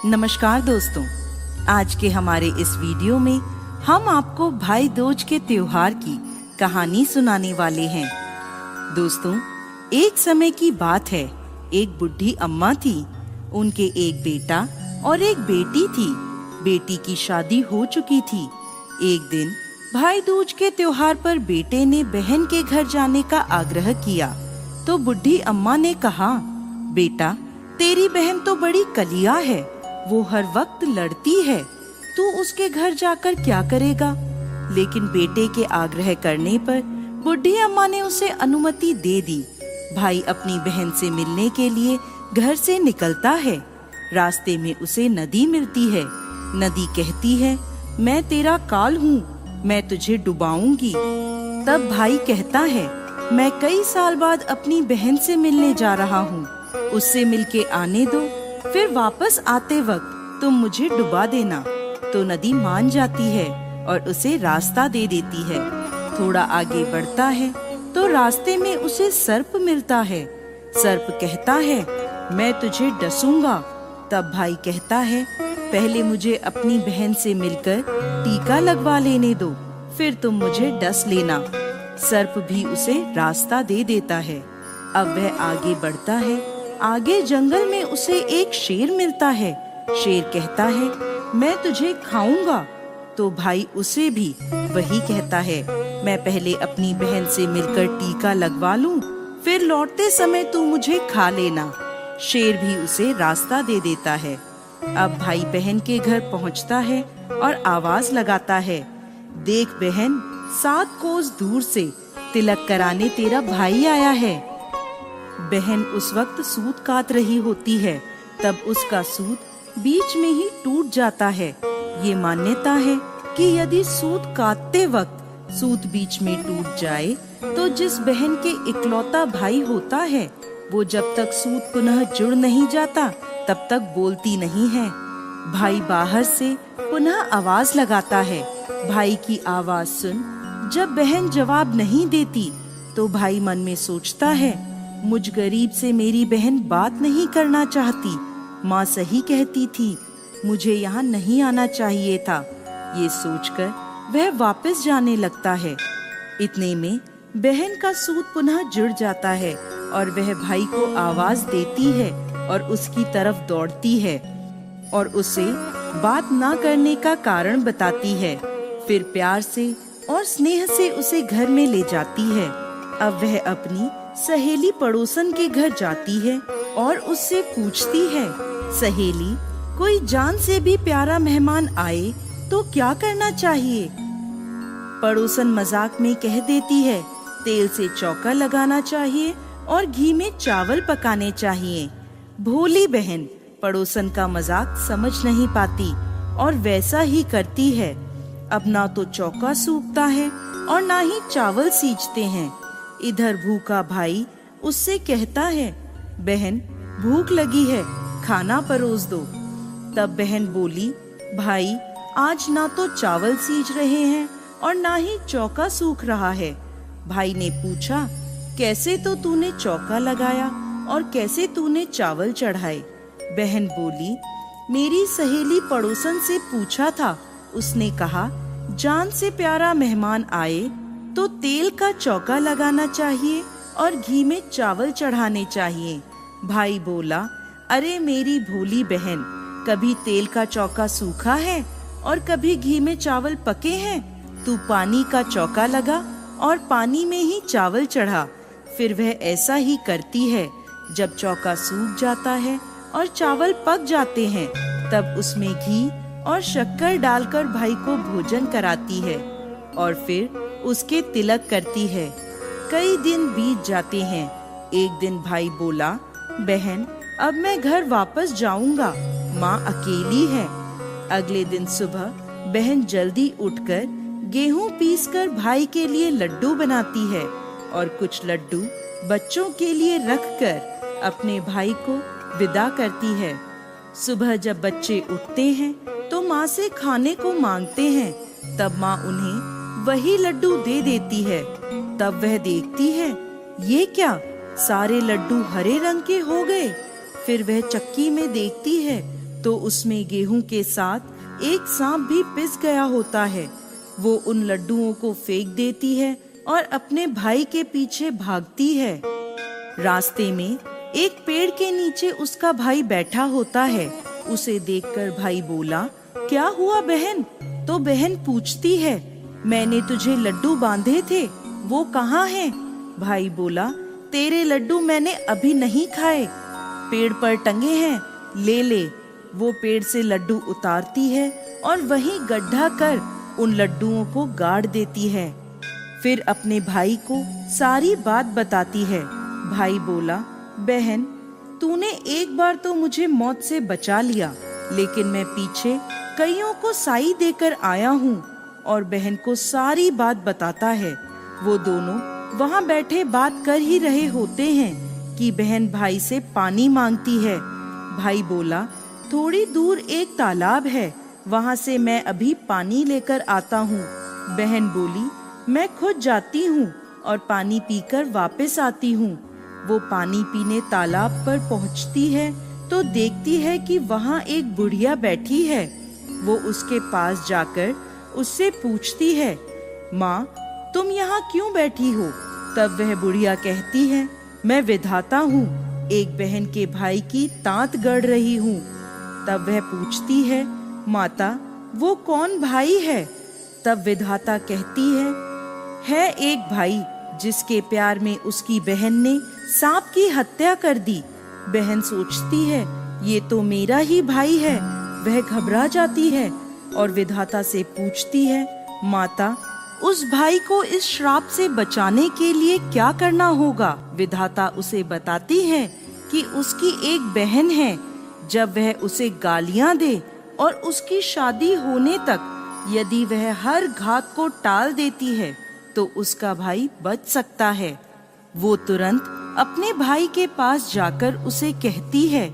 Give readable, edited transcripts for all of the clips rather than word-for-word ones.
नमस्कार दोस्तों, आज के हमारे इस वीडियो में हम आपको भाई दूज के त्योहार की कहानी सुनाने वाले हैं। दोस्तों, एक समय की बात है, एक बुढ़ी अम्मा थी। उनके एक बेटा और एक बेटी थी। बेटी की शादी हो चुकी थी। एक दिन भाई दूज के त्योहार पर बेटे ने बहन के घर जाने का आग्रह किया तो बुढ़ी अम्मा ने कहा, बेटा, तेरी बहन तो बड़ी कलिया है, वो हर वक्त लड़ती है, तू उसके घर जाकर क्या करेगा। लेकिन बेटे के आग्रह करने पर बुढ़ी अम्मा ने उसे अनुमति दे दी। भाई अपनी बहन से मिलने के लिए घर से निकलता है। रास्ते में उसे नदी मिलती है। नदी कहती है, मैं तेरा काल हूँ, मैं तुझे डुबाऊंगी। तब भाई कहता है, मैं कई साल बाद अपनी बहन से मिलने जा रहा हूँ, उससे मिलके आने दो, फिर वापस आते वक्त तुम मुझे डुबा देना। तो नदी मान जाती है और उसे रास्ता दे देती है। थोड़ा आगे बढ़ता है तो रास्ते में उसे सर्प मिलता है। सर्प कहता है, मैं तुझे डसूंगा। तब भाई कहता है, पहले मुझे अपनी बहन से मिलकर टीका लगवा लेने दो, फिर तुम मुझे डस लेना। सर्प भी उसे रास्ता दे देता है। अब वह आगे बढ़ता है। आगे जंगल में उसे एक शेर मिलता है। शेर कहता है, मैं तुझे खाऊंगा। तो भाई उसे भी वही कहता है, मैं पहले अपनी बहन से मिलकर टीका लगवा लूं, फिर लौटते समय तू मुझे खा लेना। शेर भी उसे रास्ता दे देता है। अब भाई बहन के घर पहुंचता है और आवाज लगाता है, देख बहन, 7 कोस दूर से तिलक कराने तेरा भाई आया है। बहन उस वक्त सूत काट रही होती है। तब उसका सूत बीच में ही टूट जाता है। ये मान्यता है कि यदि सूत काटते वक्त सूत बीच में टूट जाए तो जिस बहन के इकलौता भाई होता है वो जब तक सूत पुनः जुड़ नहीं जाता तब तक बोलती नहीं है। भाई बाहर से पुनः आवाज लगाता है। भाई की आवाज सुन जब बहन जवाब नहीं देती तो भाई मन में सोचता है, मुझ गरीब से मेरी बहन बात नहीं करना चाहती। माँ सही कहती थी, मुझे यहाँ नहीं आना चाहिए था। ये सोचकर वह वापस जाने लगता है। इतने में बहन का सूत पुनः जुड़ जाता है और वह भाई को आवाज देती है और उसकी तरफ दौड़ती है और उसे बात ना करने का कारण बताती है। फिर प्यार से और स्नेह से उसे घर में ले जाती है। अब वह अपनी सहेली पड़ोसन के घर जाती है और उससे पूछती है, सहेली, कोई जान से भी प्यारा मेहमान आए तो क्या करना चाहिए। पड़ोसन मजाक में कह देती है, तेल से चौका लगाना चाहिए और घी में चावल पकाने चाहिए। भोली बहन पड़ोसन का मजाक समझ नहीं पाती और वैसा ही करती है। अब ना तो चौका सूखता है और ना ही चावल सींचते हैं। इधर भूखा भाई उससे कहता है, बहन, भूख लगी है, खाना परोस दो। तब बहन बोली, भाई, आज ना तो चावल सींच रहे हैं और ना ही चौका सूख रहा है। भाई ने पूछा, कैसे तो तूने चौका लगाया और कैसे तूने चावल चढ़ाए। बहन बोली, मेरी सहेली पड़ोसन से पूछा था, उसने कहा, जान से प्यारा मेहमान आए तो तेल का चौका लगाना चाहिए और घी में चावल चढ़ाने चाहिए। भाई बोला, अरे मेरी भोली बहन, कभी तेल का चौका सूखा है और कभी घी में चावल पके हैं। तू पानी का चौका लगा और पानी में ही चावल चढ़ा। फिर वह ऐसा ही करती है। जब चौका सूख जाता है और चावल पक जाते हैं तब उसमें घी और शक्कर डालकर भाई को भोजन कराती है और फिर उसके तिलक करती है। कई दिन बीत जाते हैं। एक दिन भाई बोला, बहन, अब मैं घर वापस जाऊंगा, माँ अकेली है। अगले दिन सुबह बहन जल्दी उठकर गेहूं पीसकर भाई के लिए लड्डू बनाती है और कुछ लड्डू बच्चों के लिए रखकर अपने भाई को विदा करती है। सुबह जब बच्चे उठते हैं तो माँ से खाने को मांगते हैं। तब माँ उन्हें वही लड्डू दे देती है। तब वह देखती है, ये क्या, सारे लड्डू हरे रंग के हो गए। फिर वह चक्की में देखती है तो उसमें गेहूं के साथ एक सांप भी पिस गया होता है। वो उन लड्डुओं को फेंक देती है और अपने भाई के पीछे भागती है। रास्ते में एक पेड़ के नीचे उसका भाई बैठा होता है। उसे देखकर भाई बोला, क्या हुआ बहन? तो बहन पूछती है, मैंने तुझे लड्डू बांधे थे, वो कहाँ हैं? भाई बोला, तेरे लड्डू मैंने अभी नहीं खाए, पेड़ पर टंगे हैं, ले ले। वो पेड़ से लड्डू उतारती है और वहीं गड्ढा कर उन लड्डुओं को गाड़ देती है। फिर अपने भाई को सारी बात बताती है। भाई बोला, बहन तूने एक बार तो मुझे मौत से बचा लिया, लेकिन मैं पीछे कईयों को साई देकर आया हूँ। और बहन को सारी बात बताता है। वो दोनों वहाँ बैठे बात कर ही रहे होते हैं कि बहन भाई से पानी मांगती है। भाई बोला, थोड़ी दूर एक तालाब है, वहाँ से मैं अभी पानी लेकर आता हूँ। बहन बोली, मैं खुद जाती हूँ और पानी पीकर वापस आती हूँ। वो पानी पीने तालाब पर पहुँचती है तो देखती है कि वहाँ एक बुढ़िया बैठी है। वो उसके पास जाकर उससे पूछती है, माँ तुम यहाँ क्यों बैठी हो? तब वह बुढ़िया कहती है, मैं विधाता हूँ, एक बहन के भाई की तांत गढ़ रही हूँ। तब वह पूछती है, माता वो कौन भाई है? तब विधाता कहती है एक भाई जिसके प्यार में उसकी बहन ने सांप की हत्या कर दी। बहन सोचती है, ये तो मेरा ही भाई है। वह घबरा जाती है और विधाता से पूछती है, माता उस भाई को इस श्राप से बचाने के लिए क्या करना होगा? विधाता उसे बताती है कि उसकी एक बहन है। जब वह उसे गालियां दे और उसकी शादी होने तक यदि वह हर घात को टाल देती है तो उसका भाई बच सकता है। वो तुरंत अपने भाई के पास जाकर उसे कहती है,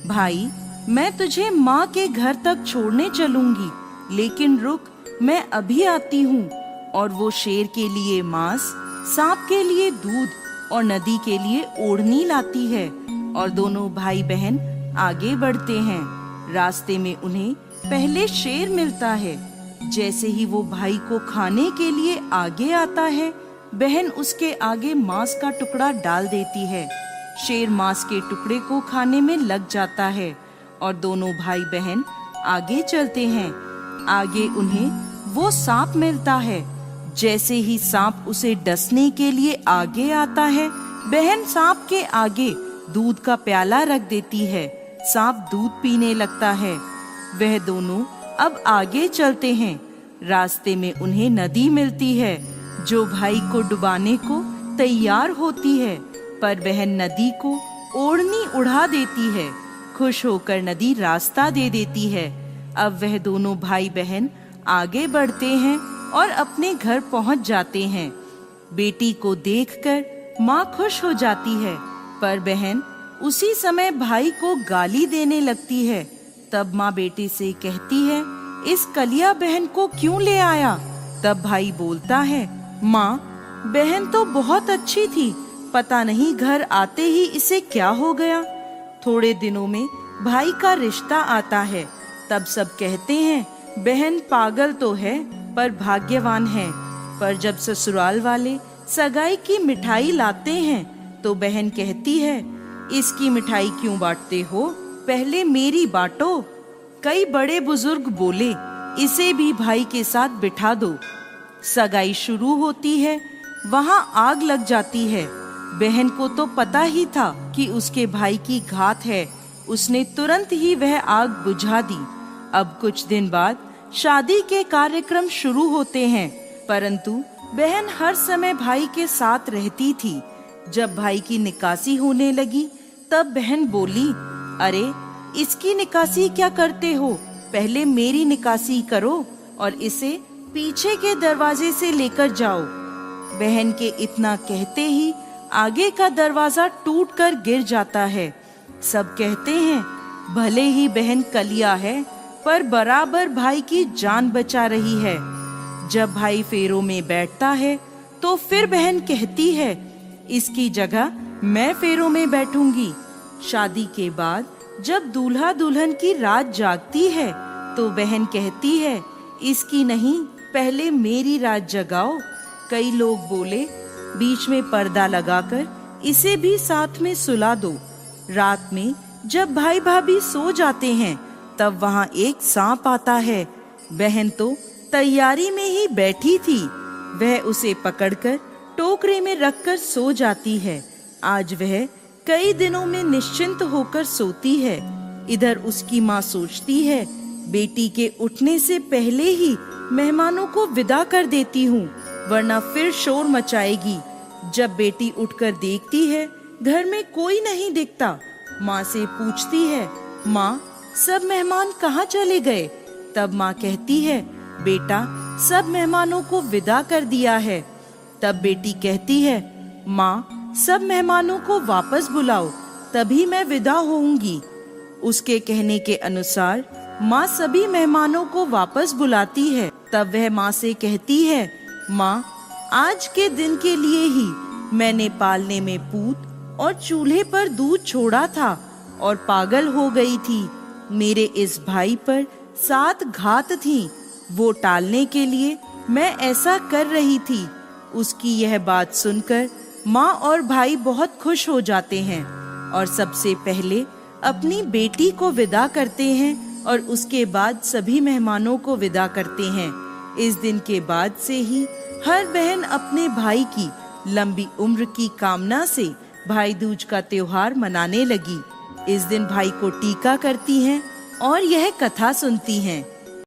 भाई मैं तुझे माँ के घर तक छोड़ने चलूंगी, लेकिन रुक, मैं अभी आती हूँ। और वो शेर के लिए मांस, सांप के लिए दूध और नदी के लिए ओढ़नी लाती है और दोनों भाई बहन आगे बढ़ते हैं। रास्ते में उन्हें पहले शेर मिलता है। जैसे ही वो भाई को खाने के लिए आगे आता है, बहन उसके आगे मांस का टुकड़ा डाल देती है। शेर मांस के टुकड़े को खाने में लग जाता है और दोनों भाई बहन आगे चलते हैं। आगे उन्हें वो सांप मिलता है। जैसे ही सांप उसे डसने के लिए आगे आता है, बहन सांप के आगे दूध का प्याला रख देती है। सांप दूध पीने लगता है। वह दोनों अब आगे चलते हैं। रास्ते में उन्हें नदी मिलती है जो भाई को डुबाने को तैयार होती है, पर बहन नदी को ओढ़नी उड़ा देती है। खुश होकर नदी रास्ता दे देती है। अब वह दोनों भाई बहन आगे बढ़ते हैं और अपने घर पहुंच जाते हैं। बेटी को देखकर माँ खुश हो जाती है, पर बहन उसी समय भाई को गाली देने लगती है। तब माँ बेटे से कहती है, इस कलिया बहन को क्यों ले आया? तब भाई बोलता है, माँ बहन तो बहुत अच्छी थी, पता नहीं घर आते ही इसे क्या हो गया। थोड़े दिनों में भाई का रिश्ता आता है। तब सब कहते हैं, बहन पागल तो है पर भाग्यवान है। पर जब ससुराल वाले सगाई की मिठाई लाते हैं तो बहन कहती है, इसकी मिठाई क्यों बांटते हो, पहले मेरी बांटो। कई बड़े बुजुर्ग बोले, इसे भी भाई के साथ बिठा दो। सगाई शुरू होती है, वहाँ आग लग जाती है। बहन को तो पता ही था कि उसके भाई की घात है। उसने तुरंत ही वह आग बुझा दी। अब कुछ दिन बाद शादी के कार्यक्रम शुरू होते हैं, परंतु बहन हर समय भाई के साथ रहती थी। जब भाई की निकासी होने लगी तब बहन बोली, अरे इसकी निकासी क्या करते हो, पहले मेरी निकासी करो और इसे पीछे के दरवाजे से लेकर जाओ। बहन के इतना कहते ही आगे का दरवाजा टूटकर गिर जाता है। सब कहते हैं, भले ही बहन कलिया है पर बराबर भाई की जान बचा रही है। जब भाई फेरों में बैठता है तो फिर बहन कहती है, इसकी जगह मैं फेरों में बैठूंगी। शादी के बाद जब दूल्हा दुल्हन की रात जागती है तो बहन कहती है, इसकी नहीं, पहले मेरी रात जगाओ। कई लोग बोले, बीच में पर्दा लगाकर इसे भी साथ में सुला दो। रात में जब भाई भाभी सो जाते हैं तब वहाँ एक सांप आता है। बहन तो तैयारी में ही बैठी थी, वह उसे पकड़कर टोकरे में रखकर सो जाती है। आज वह कई दिनों में निश्चिंत होकर सोती है। इधर उसकी माँ सोचती है, बेटी के उठने से पहले ही मेहमानों को विदा कर देती हूँ, वरना फिर शोर मचाएगी। जब बेटी उठकर देखती है घर में कोई नहीं दिखता, माँ से पूछती है, माँ सब मेहमान कहाँ चले गए? तब माँ कहती है, बेटा सब मेहमानों को विदा कर दिया है। तब बेटी कहती है, माँ सब मेहमानों को वापस बुलाओ, तभी मैं विदा होऊंगी। उसके कहने के अनुसार माँ सभी मेहमानों को वापस बुलाती है। तब वह माँ से कहती है, माँ आज के दिन के लिए ही मैंने पालने में पूत और चूल्हे पर दूध छोड़ा था और पागल हो गई थी। मेरे इस भाई पर 7 घात थी, वो टालने के लिए मैं ऐसा कर रही थी। उसकी यह बात सुनकर माँ और भाई बहुत खुश हो जाते हैं और सबसे पहले अपनी बेटी को विदा करते हैं और उसके बाद सभी मेहमानों को विदा करते हैं। इस दिन के बाद से ही हर बहन अपने भाई की लंबी उम्र की कामना से भाई दूज का त्योहार मनाने लगी। इस दिन भाई को टीका करती हैं और यह कथा सुनती हैं।